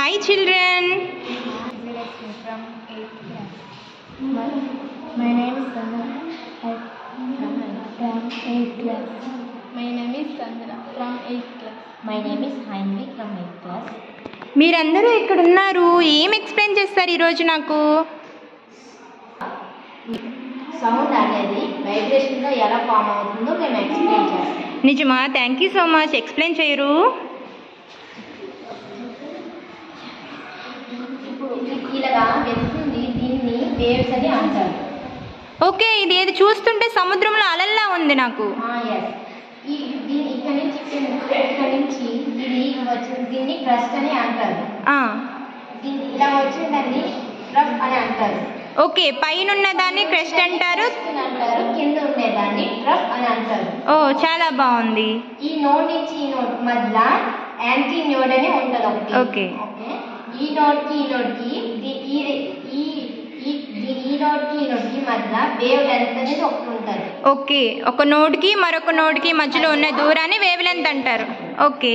Hi children. From 8th class. My name is Sandra. From 8th class. My name is Sandra. From 8th class. My name is Heinrich from 8th class. మీరందరూ ఇక్కడ ఉన్నారు. ఏం explain చేస్తారు ఈరోజు నాకు? Sound అనేది వైబ్రేషన్లో ఎలా form అవుతుందో మేము ఎక్స్ప్లెయిన్ చేస్తాం. నిజమా? Thank you so much. Explain చేయరు? ఇప్పుడు ఇలాగా వెళ్తుంది, దీన్ని వేవ్స్ అని అంటారు. ఓకే, ఇది ఏది చూస్తుంటే సముద్రంలో అలల్లా ఉంది నాకు. ఇక్కడ నుంచి ఇది వచ్చింది, దీన్ని క్రస్ట్ అని అంటారు. దీన్ని ఇలా వచ్చిందని రఫ్ అని అంటారు. ఓకే, పైన ఉన్నదాన్ని క్రస్ట్ అంటారు, కింద ఉండేదాన్ని రఫ్ అని అంటారు. ఓ చాలా బాగుంది. ఈ నోడ్ నుంచి ఈ నోడ్ మధ్య యాంటీ నోడ్ అని ఉంటుంది ఒకటి. ఓకే, ఈ నోడ్కి ఈ నోడ్కి ఈ నోడ్కి ఈ నోడ్కి మధ్య వేవ్ లెంత్ అనేది ఒకటి ఉంటుంది. ఓకే, ఒక నోడ్కి మరొక నోడ్కి మధ్యలో ఉన్న దూరాన్ని వేవ్ లెంత్ అంటారు. ఓకే,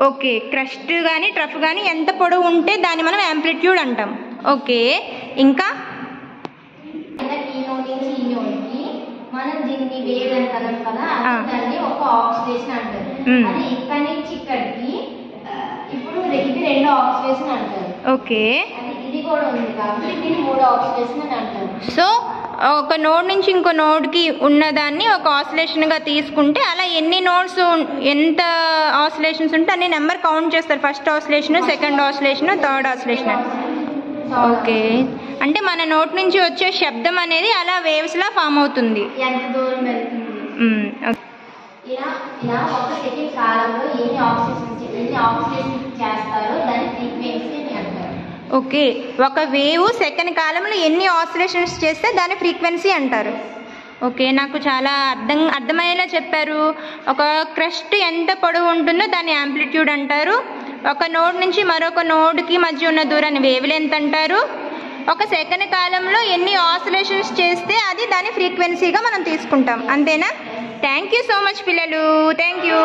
ఓకే, క్రస్ట్ కానీ ట్రఫ్ కానీ ఎంత పొడవు ఉంటే దాన్ని మనం యాంప్లిట్యూడ్ అంటాం. ఓకే, ఇంకా ఈ నోడ్ నుంచి ఈ నోడ్కి మనం దీన్ని వేవ్ లెంత్ అన్నాం కదా, దాన్ని ఒక ఆక్సిలేషన్ అంటారు. అది ఇక్కడ నుంచి ఇక్కడికి ఇప్పుడు ఇది రెండో ఆక్సిలేషన్ అంటారు. ఓకే, ఇది కూడా ఉంది కాబట్టి దీన్ని మూడో ఆక్సిలేషన్ అని అంటారు. సో ఒక నోడ్ నుంచి ఇంకో నోడ్కి ఉన్నదాన్ని ఒక ఆసిలేషన్గా తీసుకుంటే అలా ఎన్ని నోడ్స్ ఎంత ఆసిలేషన్స్ ఉంటే అన్ని నెంబర్ కౌంట్ చేస్తారు. First oscillation, second oscillation, third oscillation. Okay, అంటే మన నోట్ నుంచి వచ్చే శబ్దం అనేది అలా వేవ్స్లా ఫామ్ అవుతుంది. ఎంత దూరం వెళ్తుంది, ఇలా ఒక సెకండ్ కాలంలో ఎన్ని ఆక్సిలేషన్ చేస్తారో దాన్ని ఫ్రీక్వెన్సీ అని అంటారు. ఓకే, ఒక వేవ్ సెకండ్ కాలంలో ఎన్ని ఆసిలేషన్స్ చేస్తే దాని ఫ్రీక్వెన్సీ అంటారు. ఓకే, నాకు చాలా అర్థమయ్యేలా చెప్పారు. ఒక క్రస్ట్ ఎంత పొడవు ఉంటుందో దాన్ని యాంప్లిట్యూడ్ అంటారు. ఒక నోడ్ నుంచి మరొక నోడ్కి మధ్య ఉన్న దూరాన్ని వేవ్ లెంత్ అంటారు. ఒక సెకండ్ కాలంలో ఎన్ని ఆసిలేషన్స్ చేస్తే అది దాని ఫ్రీక్వెన్సీగా మనం తీసుకుంటాం. అంతేనా? థ్యాంక్ యూ సో మచ్ పిల్లలు. Thank you.